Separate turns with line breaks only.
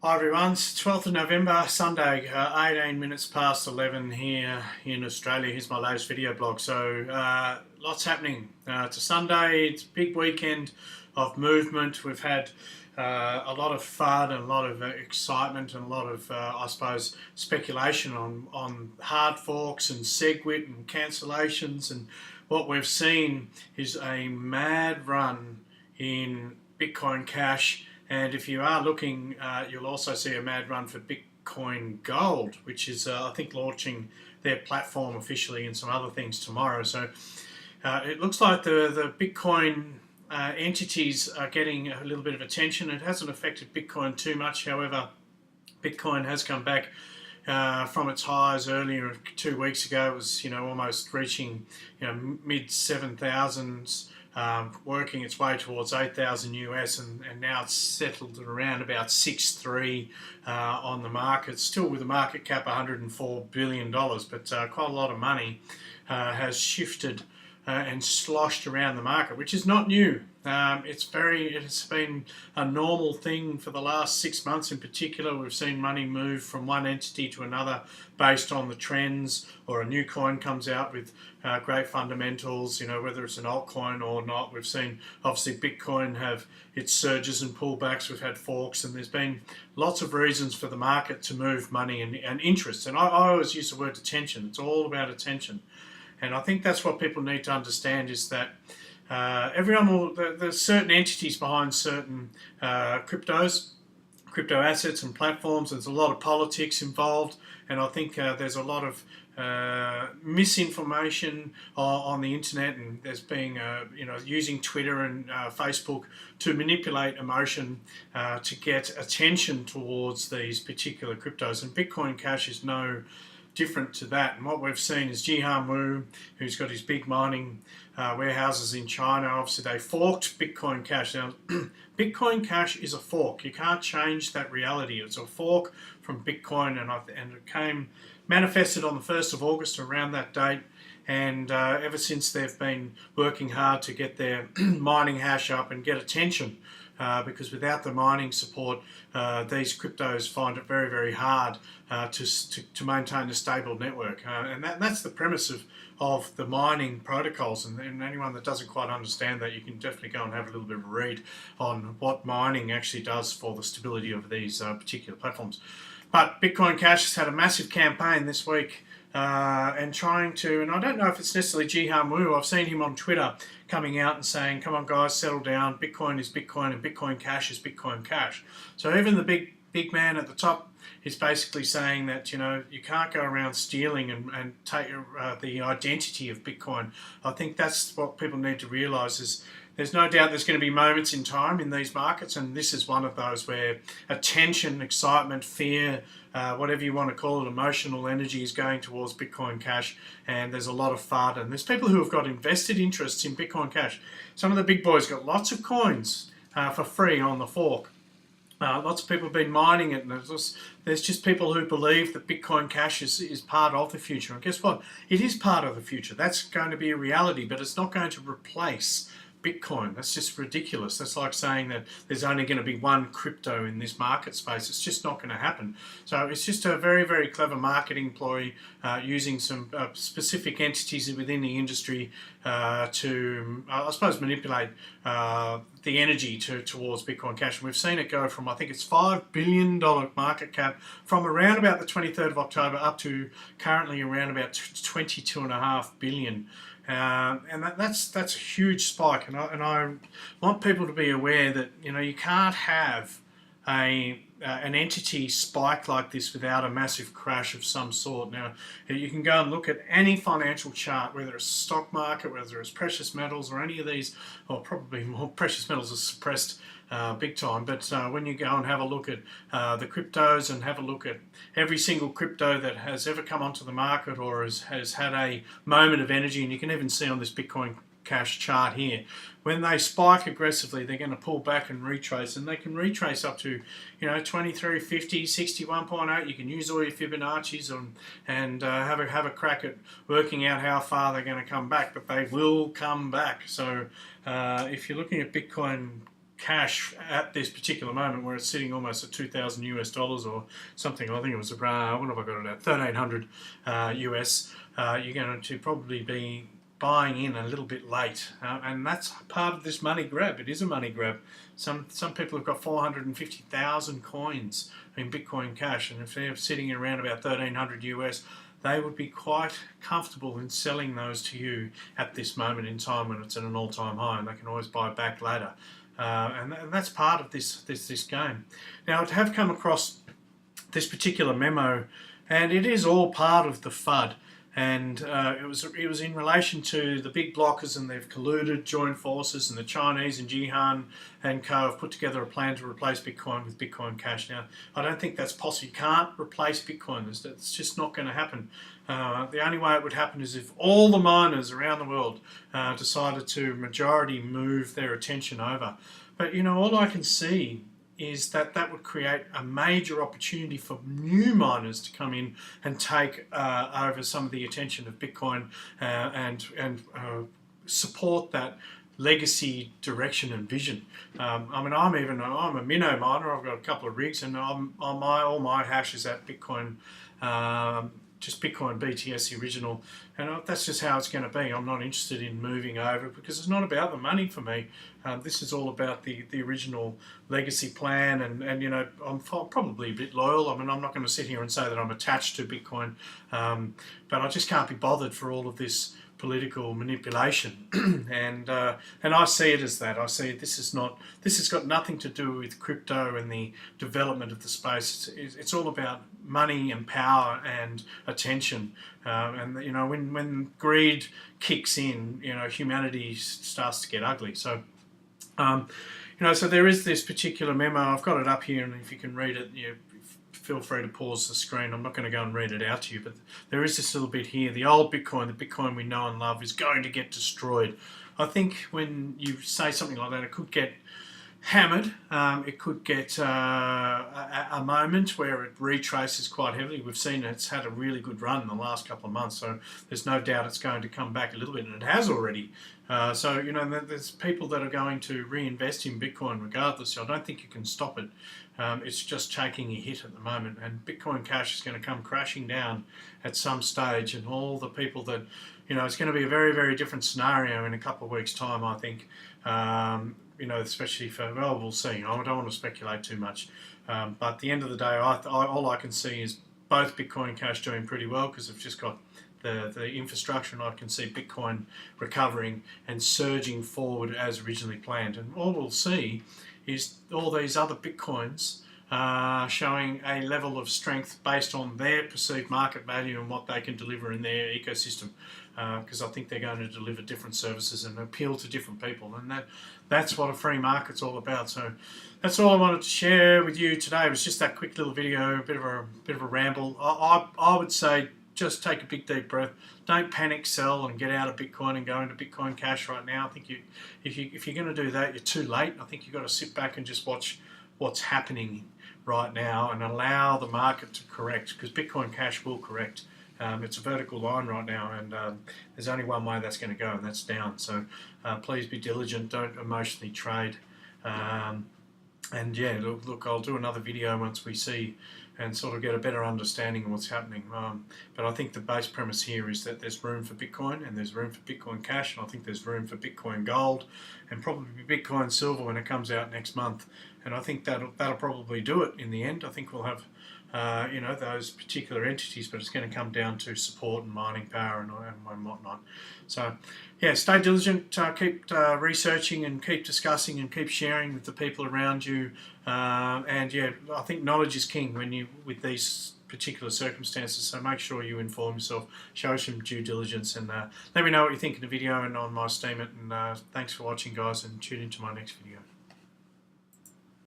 Hi everyone, it's 12th of November, Sunday, 18 minutes past 11 here in Australia. Here's my latest video blog. So, lots happening. It's a Sunday, it's a big weekend of movement. We've had a lot of fun and a lot of excitement and a lot of, I suppose, speculation on hard forks and SegWit and cancellations. And what we've seen is a mad run in Bitcoin Cash. And if you are looking, you'll also see a mad run for Bitcoin Gold, which is, I think, launching their platform officially and some other things tomorrow. So it looks like the Bitcoin entities are getting a little bit of attention. It hasn't affected Bitcoin too much. However, Bitcoin has come back from its highs earlier 2 weeks ago. It was, almost reaching, mid 7,000s. Working its way towards 8,000 US, and now it's settled at around about 6.3 on the market, still with a market cap $104 billion, but quite a lot of money has shifted and sloshed around the market, which is not new. It's been a normal thing for the last 6 months in particular. We've seen money move from one entity to another based on the trends, or a new coin comes out with great fundamentals, whether it's an altcoin or not. We've seen, obviously, Bitcoin have its surges and pullbacks. We've had forks, and there's been lots of reasons for the market to move money and interest. And I always use the word attention. It's all about attention. And I think that's what people need to understand, is that there's certain entities behind certain crypto assets and platforms. There's a lot of politics involved, and I think there's a lot of misinformation on the internet, and there's being using Twitter and Facebook to manipulate emotion to get attention towards these particular cryptos. And Bitcoin Cash is no different to that. And what we've seen is Jihan, who's got his big mining warehouses in China. Obviously, they forked Bitcoin Cash. Now, Bitcoin Cash is a fork. You can't change that reality. It's a fork from Bitcoin, and it came manifested on the 1st of August, around that date. And ever since, they've been working hard to get their mining hash up and get attention. Because without the mining support, these cryptos find it very, very hard to maintain a stable network. And that's the premise of the mining protocols. And anyone that doesn't quite understand that, you can definitely go and have a little bit of a read on what mining actually does for the stability of these particular platforms. But Bitcoin Cash has had a massive campaign this week, and I don't know if it's necessarily Jihan, I've seen him on Twitter coming out and saying, come on guys, settle down, Bitcoin is Bitcoin and Bitcoin Cash is Bitcoin Cash. So even the big man at the top is basically saying that, you can't go around stealing and take the identity of Bitcoin. I think that's what people need to realise, is there's no doubt there's going to be moments in time in these markets, and this is one of those where attention, excitement, fear, whatever you want to call it, emotional energy is going towards Bitcoin Cash, and there's a lot of FUD, and there's people who have got invested interests in Bitcoin Cash. Some of the big boys got lots of coins for free on the fork. Lots of people have been mining it, and there's just people who believe that Bitcoin Cash is part of the future. And guess what? It is part of the future. That's going to be a reality, but it's not going to replace Bitcoin. That's just ridiculous. That's like saying that there's only going to be one crypto in this market space. It's just not going to happen. So it's just a very, very clever marketing ploy using some specific entities within the industry to, I suppose, manipulate the energy towards Bitcoin Cash. And we've seen it go from, I think it's $5 billion market cap from around about the 23rd of October up to currently around about $22.5 billion. And that's a huge spike, and I want people to be aware that you can't have an entity spike like this without a massive crash of some sort. Now, you can go and look at any financial chart, whether it's stock market, whether it's precious metals, or any of these, or probably more precious metals are suppressed big time. But when you go and have a look at the cryptos, and have a look at every single crypto that has ever come onto the market or has had a moment of energy, and you can even see on this Bitcoin Cash chart here, when they spike aggressively, they're going to pull back and retrace, and they can retrace up to 2350, 61.8. You can use all your Fibonacci's and have a crack at working out how far they're going to come back, but they will come back. So if you're looking at Bitcoin cash at this particular moment, where it's sitting almost at $2,000 or something. I think it was around, what have I got it at, 1,300 US. You're going to probably be buying in a little bit late, and that's part of this money grab. It is a money grab. Some people have got 450,000 coins in Bitcoin Cash, and if they're sitting around about 1,300 US, they would be quite comfortable in selling those to you at this moment in time when it's at an all-time high, and they can always buy back later. And that's part of this game. Now, I have come across this particular memo, and it is all part of the FUD. And it was in relation to the big blockers, and they've colluded, joined forces, and the Chinese and Jihan and Co have put together a plan to replace Bitcoin with Bitcoin Cash. Now, I don't think that's possible. You can't replace Bitcoin. It's just not going to happen. The only way it would happen is if all the miners around the world decided to majority move their attention over. But, you know, all I can see is that would create a major opportunity for new miners to come in and take over some of the attention of Bitcoin and support that legacy direction and vision. I mean, I'm a minnow miner. I've got a couple of rigs, and all my hash is at Bitcoin. Just Bitcoin BTS, the original, and that's just how it's going to be. I'm not interested in moving over because it's not about the money for me. This is all about the original legacy plan, and you know, I'm probably a bit loyal. I mean, I'm not going to sit here and say that I'm attached to Bitcoin, but I just can't be bothered for all of this political manipulation, and I see it as that. I see this has got nothing to do with crypto and the development of the space. It's all about money and power and attention, and you know, when greed kicks in, you know, humanity starts to get ugly. So you know, so there is this particular memo. I've got it up here, and if you can read it, you feel free to pause the screen. I'm not going to go and read it out to you, but there is this little bit here. The old Bitcoin, the Bitcoin we know and love, is going to get destroyed. I think when you say something like that, it could get hammered. It could get a moment where it retraces quite heavily. We've seen it's had a really good run in the last couple of months, so there's no doubt it's going to come back a little bit, and it has already. So, you know, there's people that are going to reinvest in Bitcoin regardless. I don't think you can stop it. It's just taking a hit at the moment, and Bitcoin Cash is going to come crashing down at some stage, and all the people that, you know, it's going to be a very, very different scenario in a couple of weeks' time, I think. You know, especially for, well, we'll see. I don't want to speculate too much. But at the end of the day, all I can see is both Bitcoin Cash doing pretty well because they've just got the infrastructure, and I can see Bitcoin recovering and surging forward as originally planned. And all we'll see is all these other Bitcoins showing a level of strength based on their perceived market value and what they can deliver in their ecosystem. Because I think they're going to deliver different services and appeal to different people, and that's what a free market's all about. So that's all I wanted to share with you today. It was just that quick little video, a bit of a ramble. I would say just take a big deep breath. Don't panic sell and get out of Bitcoin and go into Bitcoin Cash right now. I think if you're going to do that, you're too late. I think you've got to sit back and just watch what's happening right now and allow the market to correct, because Bitcoin Cash will correct. It's a vertical line right now, and there's only one way that's going to go, and that's down. So please be diligent. Don't emotionally trade. And yeah, look, I'll do another video once we see and sort of get a better understanding of what's happening. But I think the base premise here is that there's room for Bitcoin, and there's room for Bitcoin Cash, and I think there's room for Bitcoin Gold, and probably Bitcoin Silver when it comes out next month. And I think that'll probably do it in the end. I think we'll have you know, those particular entities, but it's going to come down to support and mining power and whatnot. So yeah, stay diligent, keep researching and keep discussing and keep sharing with the people around you. And yeah, I think knowledge is king with these particular circumstances, so make sure you inform yourself, show some due diligence, and let me know what you think in the video and on my Steem it. And thanks for watching, guys, and tune into my next video.